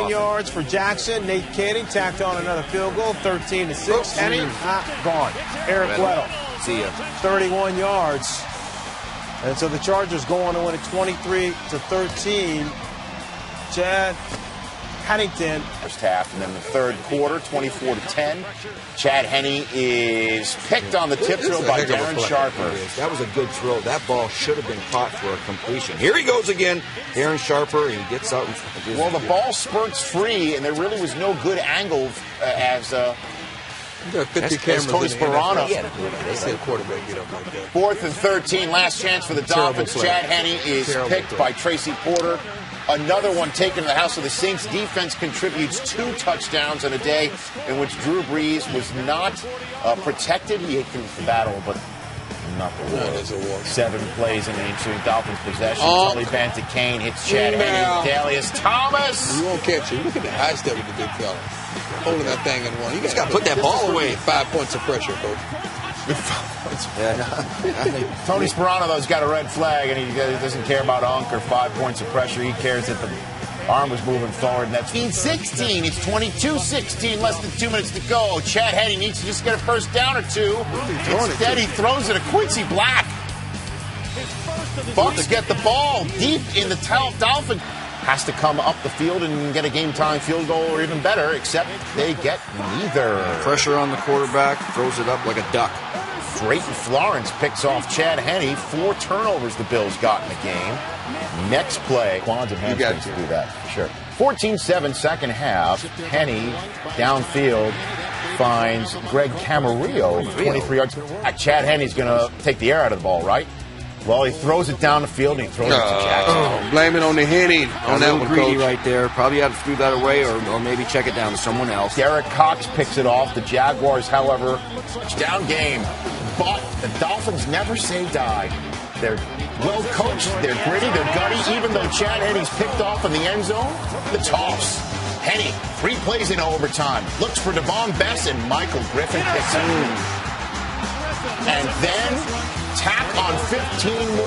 9 yards for Jackson. Nate Canning tacked on another field goal, 13-6. Henne, gone. Eric Weddle, see ya. 31 yards. And so the Chargers go on to win it 23-13. Chad Hennington. First half, and then the third quarter, 24-10. Chad Henne is picked on the tip throw by Darren Sharper. That was a good throw. That ball should have been caught for a completion. Here he goes again. Darren Sharper, he gets out. Well, the ball spurts free, and there really was no good angle as Tony Sperano. Fourth and 13, last chance for the Dolphins. Chad Henne is picked by Tracy Porter. Another one taken to the house of the Saints. Defense contributes 2 touchdowns in a day in which Drew Brees was not protected. He finished the battle, but not the war. 7 plays in the ensuing Dolphins possession. Tully Banta-Kane hits Chad Henne. Dalius Thomas. You won't catch it. Look at the high step with the big fella. Holding that thing in one. You just got to put that ball away. 5 points of pressure, Coach. Tony Sperano, though, has got a red flag, and he doesn't care about unk or 5 points of pressure. He cares that the arm was moving forward, and that's 16. It's 22-16, less than 2 minutes to go. Chad Henne needs to just get a first down or two. Instead, he throws it to Quincy Black. Bucks get the ball deep in the Dolphin. Has to come up the field and get a game-time field goal, or even better, except they get neither. Pressure on the quarterback, throws it up like a duck. Drayton Florence picks off Chad Henne. 4 turnovers the Bills got in the game. Next play, Quans and Hamptons to do that, for sure. 14-7 second half. Henne downfield finds Greg Camarillo, 23 yards. Chad Henne's going to take the air out of the ball, right? Well, he throws it down the field and he throws it to Jackson. Blame it on the Henne on that one, greedy Coach. right there. Probably had to throw that away or maybe check it down to someone else. Derek Cox picks it off. The Jaguars, however, touchdown game. But the Dolphins never say die. They're well coached, they're gritty, they're gutty. Even though Chad Henne's picked off in the end zone, the toss. Henne, 3 plays in overtime. Looks for Devon Bess and Michael Griffin picks it. And then tack on 15 more.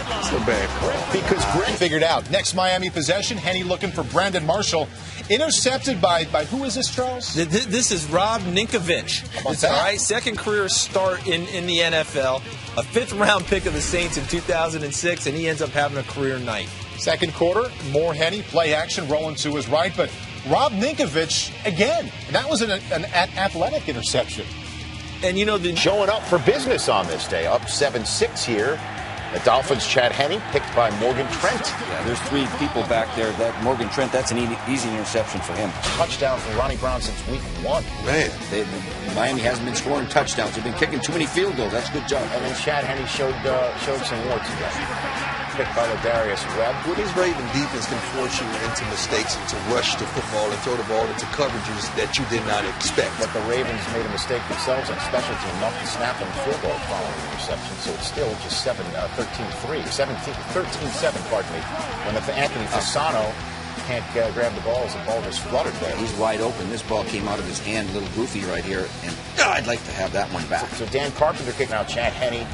That's a bad call. Because Griffin figured out. Next Miami possession, Henne looking for Brandon Marshall. Intercepted by who is this, Charles? This is Rob Ninkovich. It's all right. Second career start in the NFL. A 5th-round pick of the Saints in 2006, and he ends up having a career night. Second quarter, more Henne, play action, rolling to his right, but Rob Ninkovich again. That was an athletic interception. And you know, showing up for business on this day, up 7-6 here. The Dolphins, Chad Henne, picked by Morgan Trent. Yeah, there's 3 people back there. That Morgan Trent, that's an easy interception for him. Touchdown for Ronnie Brown since week 1. Man. Miami hasn't been scoring touchdowns. They've been kicking too many field goals. That's a good job. And then Chad Henne showed some warts again. Picked by Ladarius Webb. Well, this Raven defense can force you into mistakes and to rush the football and throw the ball into coverages that you did not expect. But the Ravens made a mistake themselves on special team, not to snap on the field goal following the interception. So it's still just 13-7, pardon me. When Anthony Fasano can't grab the ball as the ball just fluttered there. He's wide open. This ball came out of his hand, a little goofy right here. And I'd like to have that one back. So Dan Carpenter kicking out Chad Henne.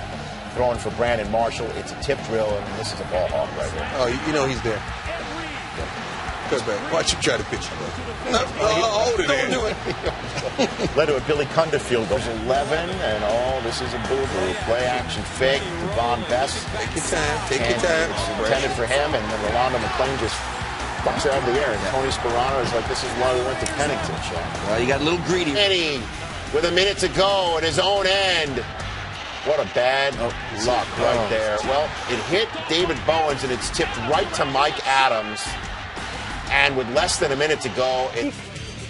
Throwing for Brandon Marshall. It's a tip drill, and this is a ball hawk right here. Oh, you know he's there. Good man. Watch him try to pitch it. Hold it in. Don't do it. Led to a Billy Cunda field goal. 11, and this is a boo-boo. Play action fake. Devon Bess. Take your time. Take your time. It's intended for him, and then Rolando McClain just bucks it out of the air. And Tony Sperano is like, this is why we went to Pennington, Chad. Well, you got a little greedy. Henne with a minute to go at his own end. What a bad luck right there. Well, it hit David Bowens, and it's tipped right to Mike Adams. And with less than a minute to go,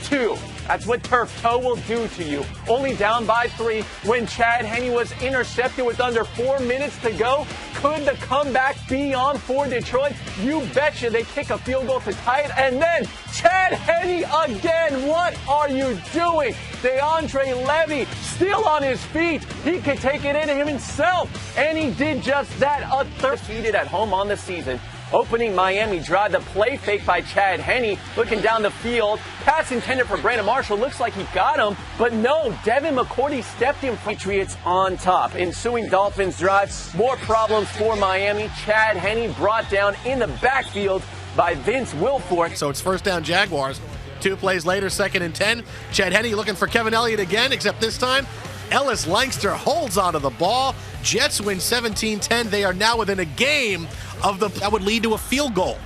2. That's what turf toe will do to you. Only down by 3 when Chad Henne was intercepted with under 4 minutes to go. Could the comeback be on for Detroit? You betcha they kick a field goal to tie it. And then Chad Henne again. What are you doing? DeAndre Levy still on his feet. He could take it in himself. And he did just that. A third defeated at home on the season. Opening Miami drive, the play fake by Chad Henne, looking down the field. Pass intended for Brandon Marshall. Looks like he got him, but no, Devin McCourty stepped in. Patriots on top. Ensuing Dolphins drive, more problems for Miami. Chad Henne brought down in the backfield by Vince Wilfork. So it's first down Jaguars. 2 plays later, 2nd and 10. Chad Henne looking for Kevin Elliott again, except this time Ellis Langster holds onto the ball. Jets win 17-10. They are now within a game of that would lead to a field goal.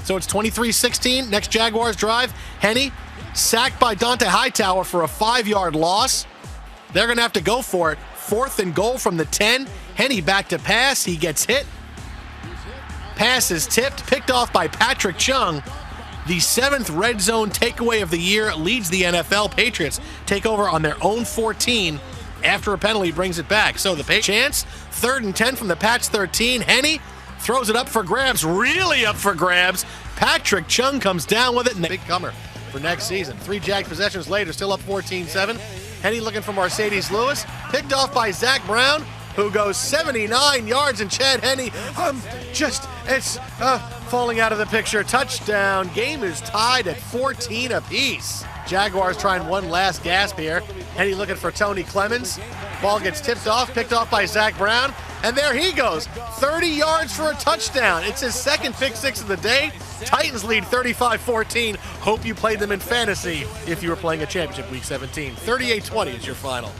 So it's 23-16. Next Jaguars drive. Henne sacked by Dante Hightower for a 5-yard loss. They're going to have to go for it. 4th and goal from the 10. Henne back to pass. He gets hit. Pass is tipped. Picked off by Patrick Chung. The 7th red zone takeaway of the year leads the NFL. Patriots take over on their own 14 after a penalty brings it back. So the chance, 3rd and 10 from the Pats 13. Henne throws it up for grabs, really up for grabs. Patrick Chung comes down with it, and a big comer for next season. 3 Jag possessions later, still up 14-7. Henne looking for Mercedes Lewis, picked off by Zach Brown, who goes 79 yards, and Chad Henne, it's falling out of the picture. Touchdown. Game is tied at 14 apiece. Jaguars trying one last gasp here. Henne looking for Tony Clemens. Ball gets tipped off, picked off by Zach Brown, and there he goes. 30 yards for a touchdown. It's his 2nd pick 6 of the day. Titans lead 35-14. Hope you played them in fantasy if you were playing a championship week 17. 38-20 is your final.